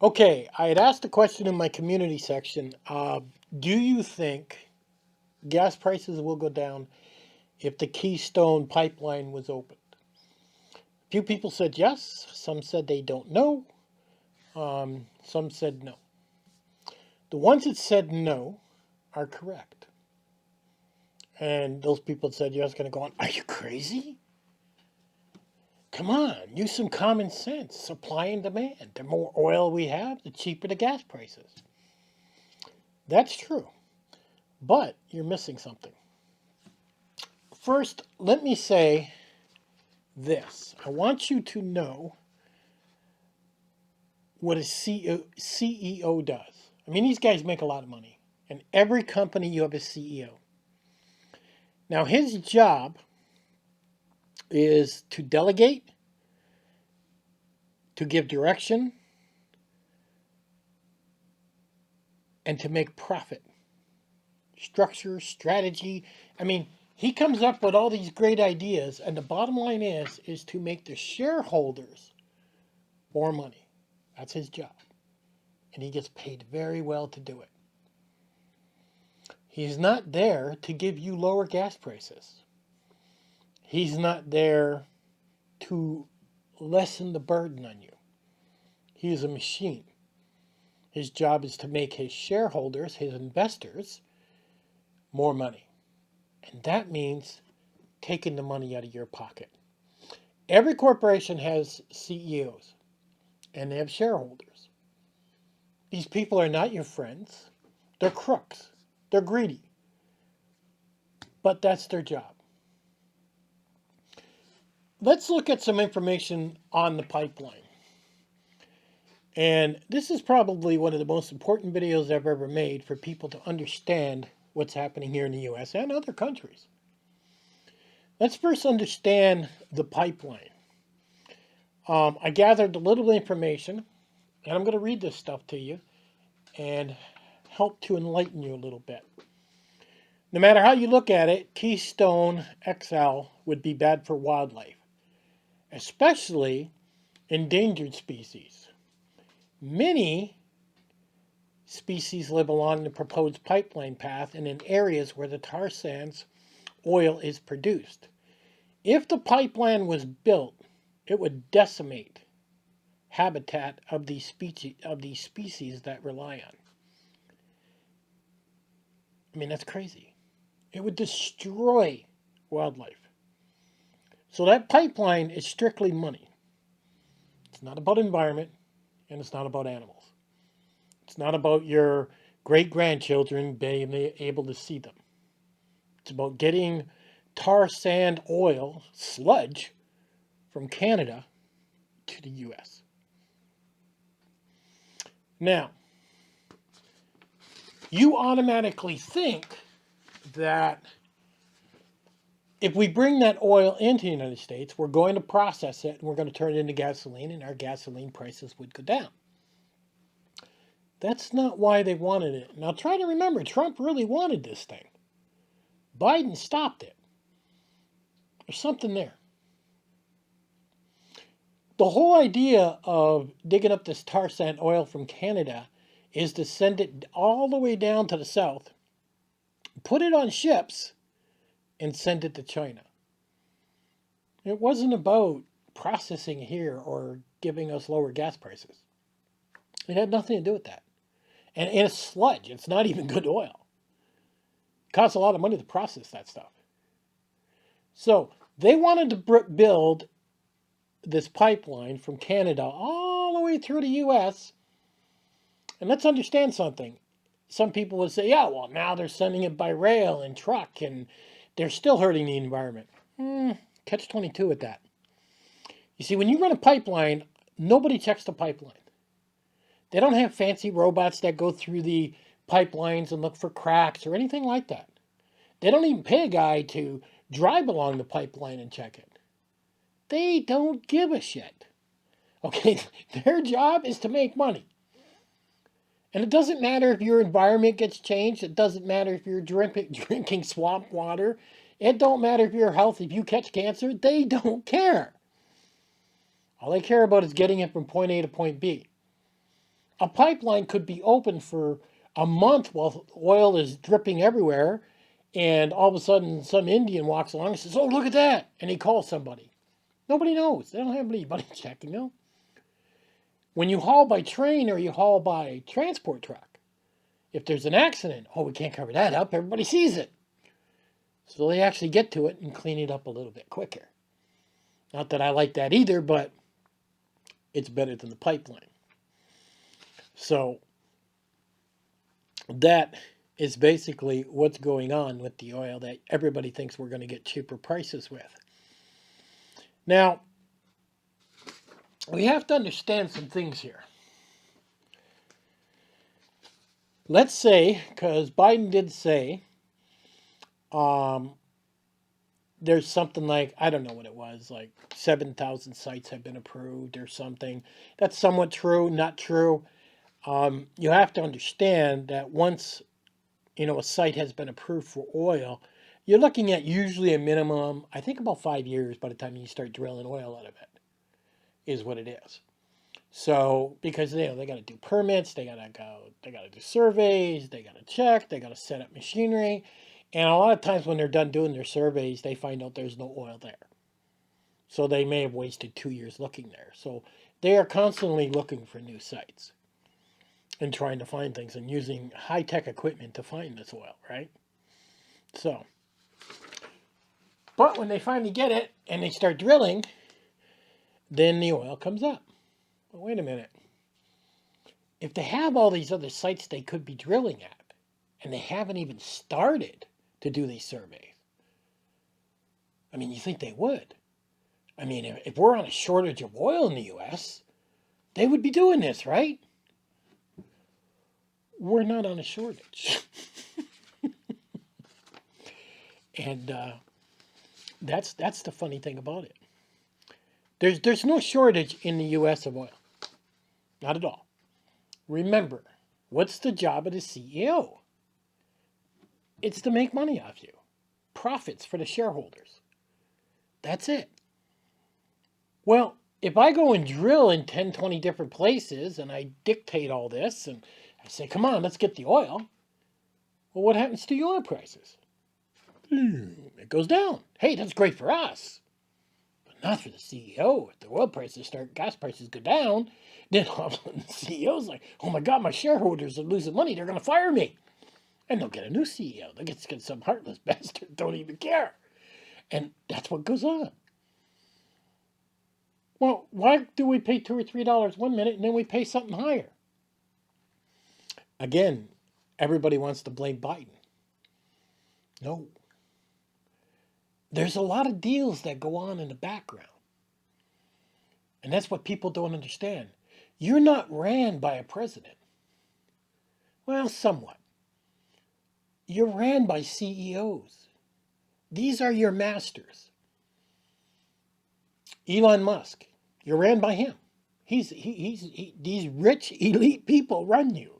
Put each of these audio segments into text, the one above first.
Okay, I had asked a question in my community section. Do you think gas prices will go down if the Keystone pipeline was opened? A few people said yes, some said they don't know, some said no. The ones that said no are correct. And those people said yes, going to go on, are you crazy? Come on, use some common sense. Supply and demand. The more oil we have, the cheaper the gas prices. That's true. But you're missing something. First, let me say this. I want you to know what a CEO does. I mean, these guys make a lot of money. In every company, you have a CEO. Now, his job is to delegate, to give direction, and to make profit. Structure, strategy. I mean, he comes up with all these great ideas, and the bottom line is to make the shareholders more money. That's his job. And he gets paid very well to do it. He's not there to give you lower gas prices. He's not there to lessen the burden on you. He is a machine. His job is to make his shareholders, his investors, more money. And that means taking the money out of your pocket. Every corporation has CEOs and they have shareholders. These people are not your friends. They're crooks. They're greedy. But that's their job. Let's look at some information on the pipeline. And this is probably one of the most important videos I've ever made for people to understand what's happening here in the US and other countries. Let's first understand the pipeline. I gathered a little information, and I'm going to read this stuff to you and help to enlighten you a little bit. No matter how you look at it, Keystone XL would be bad for wildlife, especially endangered species. Many species live along the proposed pipeline path and in areas where the tar sands oil is produced. If the pipeline was built, it would decimate habitat of these species that rely on. I mean, that's crazy. It would destroy wildlife. So that pipeline is strictly money. It's not about environment and it's not about animals. It's not about your great grandchildren being able to see them. It's about getting tar sand oil sludge from Canada to the US. Now, you automatically think that if we bring that oil into the United States, we're going to process it and we're going to turn it into gasoline and our gasoline prices would go down. That's not why they wanted it. Now try to remember, Trump really wanted this thing. Biden stopped it. There's something there. The whole idea of digging up this tar sand oil from Canada is to send it all the way down to the south, put it on ships, and send it to China. It wasn't about processing here or giving us lower gas prices. It had nothing to do with that. And it's sludge. It's not even good oil. It costs a lot of money to process that stuff. So they wanted to build this pipeline from Canada all the way through the U.S. And let's understand something. Some people would say, yeah, well, now they're sending it by rail and truck, and they're still hurting the environment. Catch 22 at that. You see, when you run a pipeline, nobody checks the pipeline. They don't have fancy robots that go through the pipelines and look for cracks or anything like that. They don't even pay a guy to drive along the pipeline and check it. They don't give a shit. Okay, their job is to make money. And it doesn't matter if your environment gets changed. It doesn't matter if you're drinking swamp water. It don't matter if your health, if you catch cancer. They don't care. All they care about is getting it from point A to point B. A pipeline could be open for a month while oil is dripping everywhere, and all of a sudden some Indian walks along and says, "Oh, look at that!" and he calls somebody. Nobody knows. They don't have anybody checking them. When you haul by train or you haul by transport truck, if there's an accident, oh, we can't cover that up. Everybody sees it. So they actually get to it and clean it up a little bit quicker. Not that I like that either, but it's better than the pipeline. So that is basically what's going on with the oil that everybody thinks we're going to get cheaper prices with. Now, we have to understand some things here. Let's say, because Biden did say there's something like, I don't know what it was, like 7,000 sites have been approved or something. That's somewhat true, not true. You have to understand that once a site has been approved for oil, you're looking at usually a minimum, I think about 5 years by the time you start drilling oil out of it, is what it is. So, because they got to do permits, they got to do surveys, they got to check, they got to set up machinery. And a lot of times when they're done doing their surveys, they find out there's no oil there. So they may have wasted 2 years looking there. So they are constantly looking for new sites and trying to find things and using high-tech equipment to find this oil, right? So, but when they finally get it and they start drilling, then the oil comes up. But wait a minute. If they have all these other sites they could be drilling at, and they haven't even started to do these surveys, I mean, you think they would. I mean, if we're on a shortage of oil in the U.S., they would be doing this, right? We're not on a shortage. And that's the funny thing about it. There's no shortage in the U.S. of oil. Not at all. Remember, what's the job of the CEO? It's to make money off you. Profits for the shareholders. That's it. Well, if I go and drill in 10, 20 different places and I dictate all this and I say, come on, let's get the oil. Well, what happens to the oil prices? It goes down. Hey, that's great for us. But not for the CEO. If the oil prices gas prices go down, then all of a sudden the CEO's like, oh my God, my shareholders are losing money. They're going to fire me. And they'll get a new CEO. They'll get some heartless bastard don't even care. And that's what goes on. Well, why do we pay $2 or $3 one minute and then we pay something higher? Again, everybody wants to blame Biden. No. There's a lot of deals that go on in the background. And that's what people don't understand. You're not ran by a president. Well, somewhat. You're ran by CEOs. These are your masters. Elon Musk, you're ran by him. These rich elite people run you.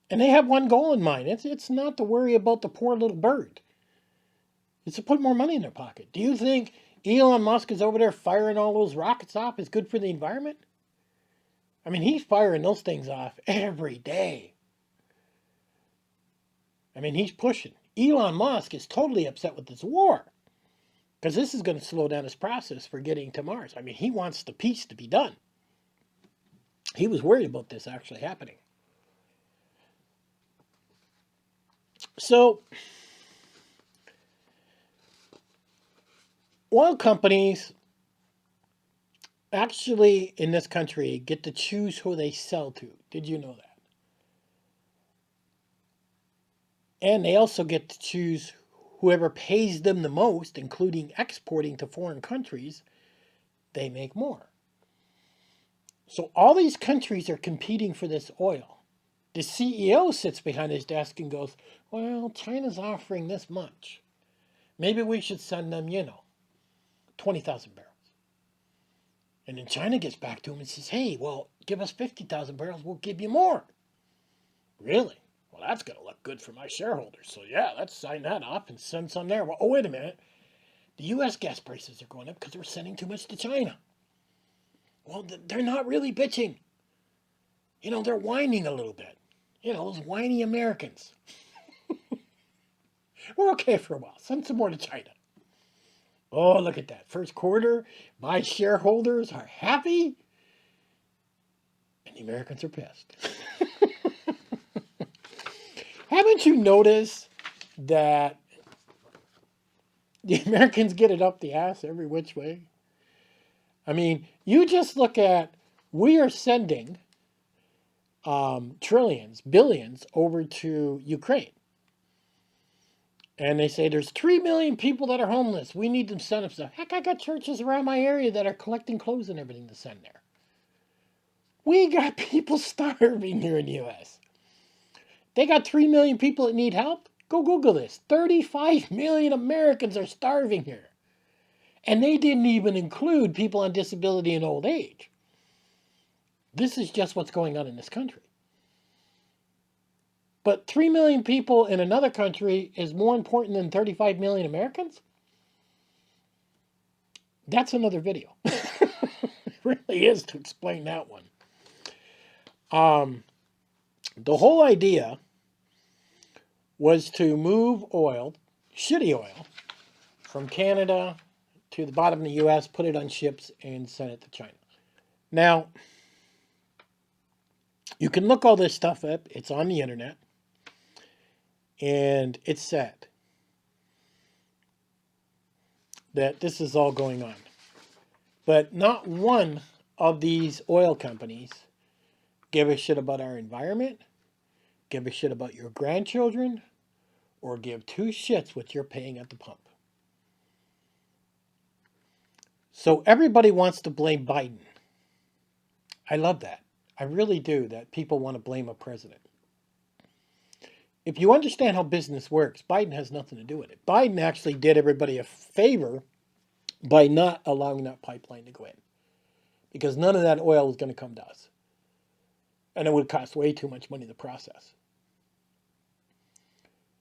And they have one goal in mind. It's not to worry about the poor little bird. It's to put more money in their pocket. Do you think Elon Musk is over there firing all those rockets off is good for the environment? I mean, he's firing those things off every day. I mean, he's pushing. Elon Musk is totally upset with this war because this is going to slow down his process for getting to Mars. I mean, he wants the peace to be done. He was worried about this actually happening. So, oil companies actually in this country get to choose who they sell to. Did you know that? And they also get to choose whoever pays them the most, including exporting to foreign countries, they make more. So all these countries are competing for this oil. The CEO sits behind his desk and goes, well, China's offering this much. Maybe we should send them, 20,000 barrels. And then China gets back to him and says, hey, well, give us 50,000 barrels, we'll give you more. Really? Well, that's going to look good for my shareholders. So, yeah, let's sign that off and send some there. Well, oh, wait a minute. The U.S. gas prices are going up because we're sending too much to China. Well, they're not really bitching. They're whining a little bit. Those whiny Americans. We're okay for a while. Send some more to China. Oh, look at that. First quarter, my shareholders are happy, and the Americans are pissed. Haven't you noticed that the Americans get it up the ass every which way? I mean, you just look at, we are sending trillions, billions over to Ukraine. And they say there's 3 million people that are homeless. We need them sent up stuff. Heck, I got churches around my area that are collecting clothes and everything to send there. We got people starving here in the U.S. They got 3 million people that need help. Go Google this. 35 million Americans are starving here. And they didn't even include people on disability and old age. This is just what's going on in this country. But 3 million people in another country is more important than 35 million Americans? That's another video. It really is, to explain that one. The whole idea was to move oil, shitty oil, from Canada to the bottom of the U.S., put it on ships, and send it to China. Now, you can look all this stuff up. It's on the internet. And it's sad that this is all going on. But not one of these oil companies give a shit about our environment, give a shit about your grandchildren, or give two shits what you're paying at the pump. So everybody wants to blame Biden. I love that. I really do, that people want to blame a president. If you understand how business works, Biden has nothing to do with it. Biden actually did everybody a favor by not allowing that pipeline to go in, because none of that oil was going to come to us. And it would cost way too much money to process.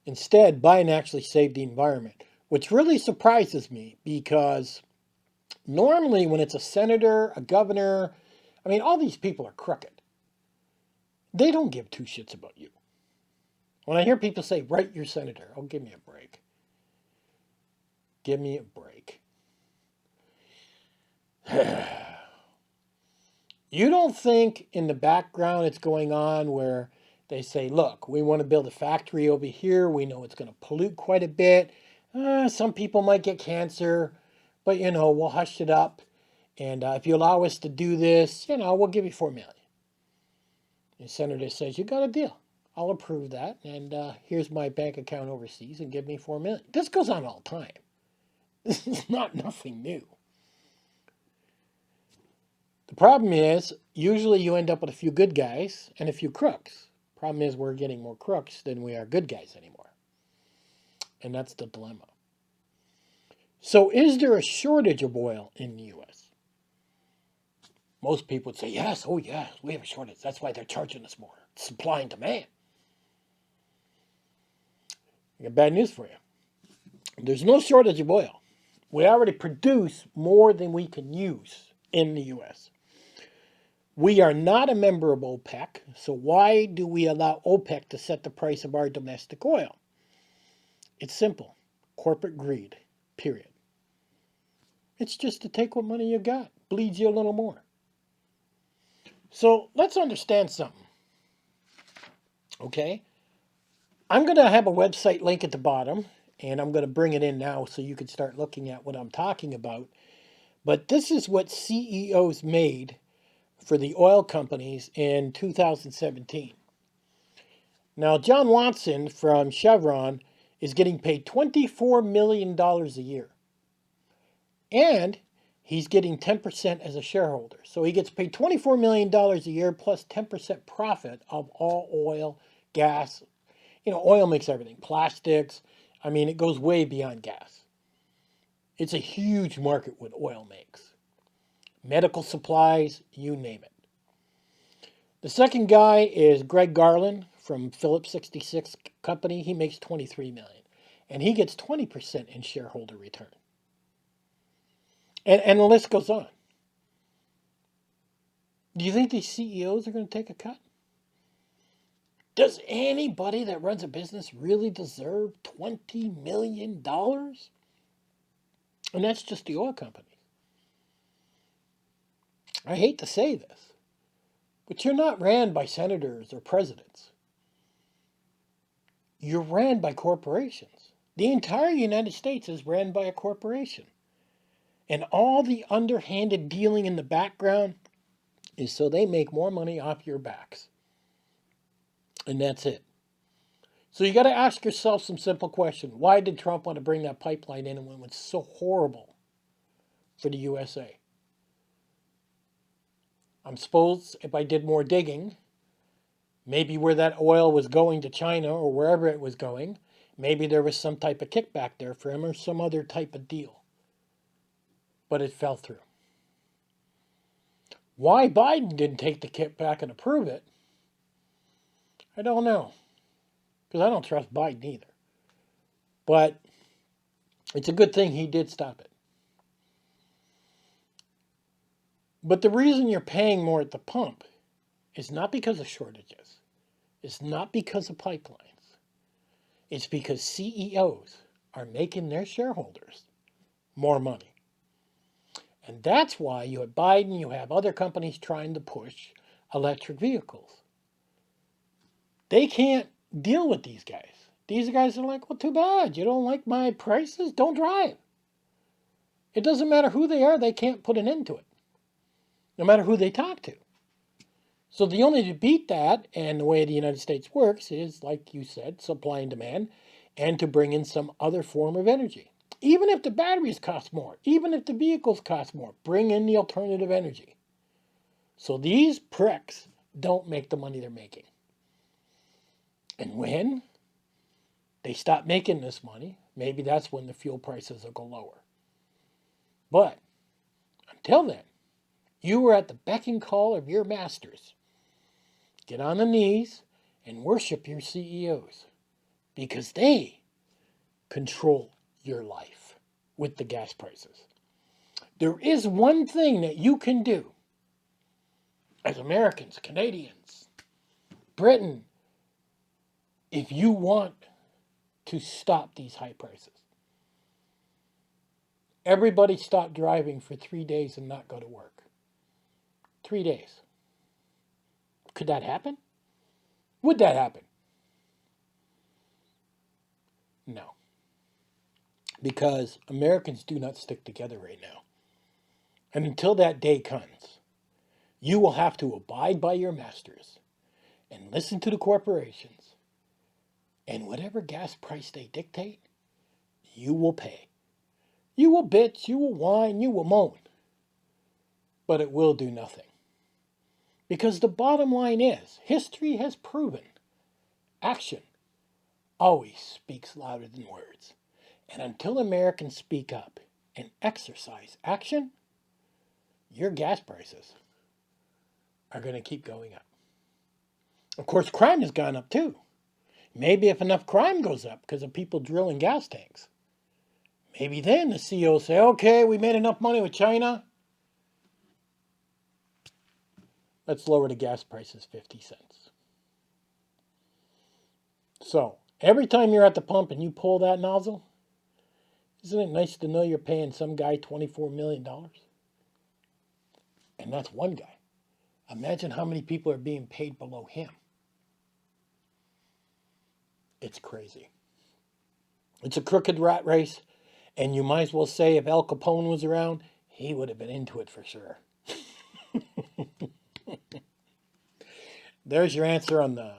Instead, Biden actually saved the environment, which really surprises me, because normally when it's a senator, a governor, I mean, all these people are crooked. They don't give two shits about you. When I hear people say, write your senator, oh, give me a break. Give me a break. You don't think in the background it's going on where they say, look, we want to build a factory over here. We know it's going to pollute quite a bit. Some people might get cancer, but, we'll hush it up. And if you allow us to do this, we'll give you $4 million. The senator says, you got a deal. I'll approve that. And here's my bank account overseas, and give me $4 million. This goes on all the time. This is not nothing new. The problem is, usually you end up with a few good guys and a few crooks. Problem is, we're getting more crooks than we are good guys anymore. And that's the dilemma. So is there a shortage of oil in the U.S.? Most people would say, yes, oh yes, we have a shortage. That's why they're charging us more. It's supply and demand. I got bad news for you. There's no shortage of oil. We already produce more than we can use in the U.S. We are not a member of OPEC, so why do we allow OPEC to set the price of our domestic oil? It's simple. Corporate greed, period. It's just to take what money you got. Bleeds you a little more. So let's understand something. Okay? I'm going to have a website link at the bottom, and I'm going to bring it in now so you can start looking at what I'm talking about. But this is what CEOs made for the oil companies in 2017. Now, John Watson from Chevron is getting paid $24 million a year. And he's getting 10% as a shareholder. So he gets paid $24 million a year plus 10% profit of all oil, gas. Oil makes everything. Plastics. I mean, it goes way beyond gas. It's a huge market what oil makes. Medical supplies, you name it. The second guy is Greg Garland from Phillips 66 Company. He makes $23 million. And he gets 20% in shareholder return. And the list goes on. Do you think these CEOs are going to take a cut? Does anybody that runs a business really deserve $20 million? And that's just the oil companies. I hate to say this, but you're not ran by senators or presidents. You're ran by corporations. The entire United States is ran by a corporation. And all the underhanded dealing in the background is so they make more money off your backs. And that's it. So you got to ask yourself some simple questions. Why did Trump want to bring that pipeline in when it was so horrible for the USA? I'm supposed if I did more digging, maybe where that oil was going to China or wherever it was going, maybe there was some type of kickback there for him or some other type of deal. But it fell through. Why Biden didn't take the kickback and approve it, I don't know. Because I don't trust Biden either. But it's a good thing he did stop it. But the reason you're paying more at the pump is not because of shortages. It's not because of pipelines. It's because CEOs are making their shareholders more money. And that's why you have Biden, you have other companies trying to push electric vehicles. They can't deal with these guys. These guys are like, well, too bad. You don't like my prices? Don't drive. It doesn't matter who they are, they can't put an end to it. No matter who they talk to. So the only way to beat that, and the way the United States works, is, like you said, supply and demand, and to bring in some other form of energy. Even if the batteries cost more, even if the vehicles cost more, bring in the alternative energy. So these pricks don't make the money they're making. And when they stop making this money, maybe that's when the fuel prices will go lower. But until then, you are at the beck and call of your masters. Get on the knees and worship your CEOs because they control your life with the gas prices. There is one thing that you can do as Americans, Canadians, Britain, if you want to stop these high prices. Everybody stop driving for 3 days and not go to work. 3 days. Could that happen? Would that happen? No. Because Americans do not stick together right now. And until that day comes, you will have to abide by your masters and listen to the corporations. And whatever gas price they dictate, you will pay. You will bitch, you will whine, you will moan. But it will do nothing. Because the bottom line is, history has proven action always speaks louder than words. And until Americans speak up and exercise action, your gas prices are going to keep going up. Of course, crime has gone up too. Maybe if enough crime goes up because of people drilling gas tanks, maybe then the CEOs say, okay, we made enough money with China. Let's lower the gas prices 50 cents. So, every time you're at the pump and you pull that nozzle, isn't it nice to know you're paying some guy $24 million? And that's one guy. Imagine how many people are being paid below him. It's crazy. It's a crooked rat race, and you might as well say if Al Capone was around, he would have been into it for sure. There's your answer on the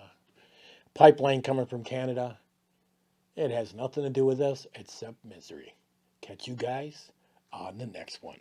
pipeline coming from Canada. It has nothing to do with us except misery. Catch you guys on the next one.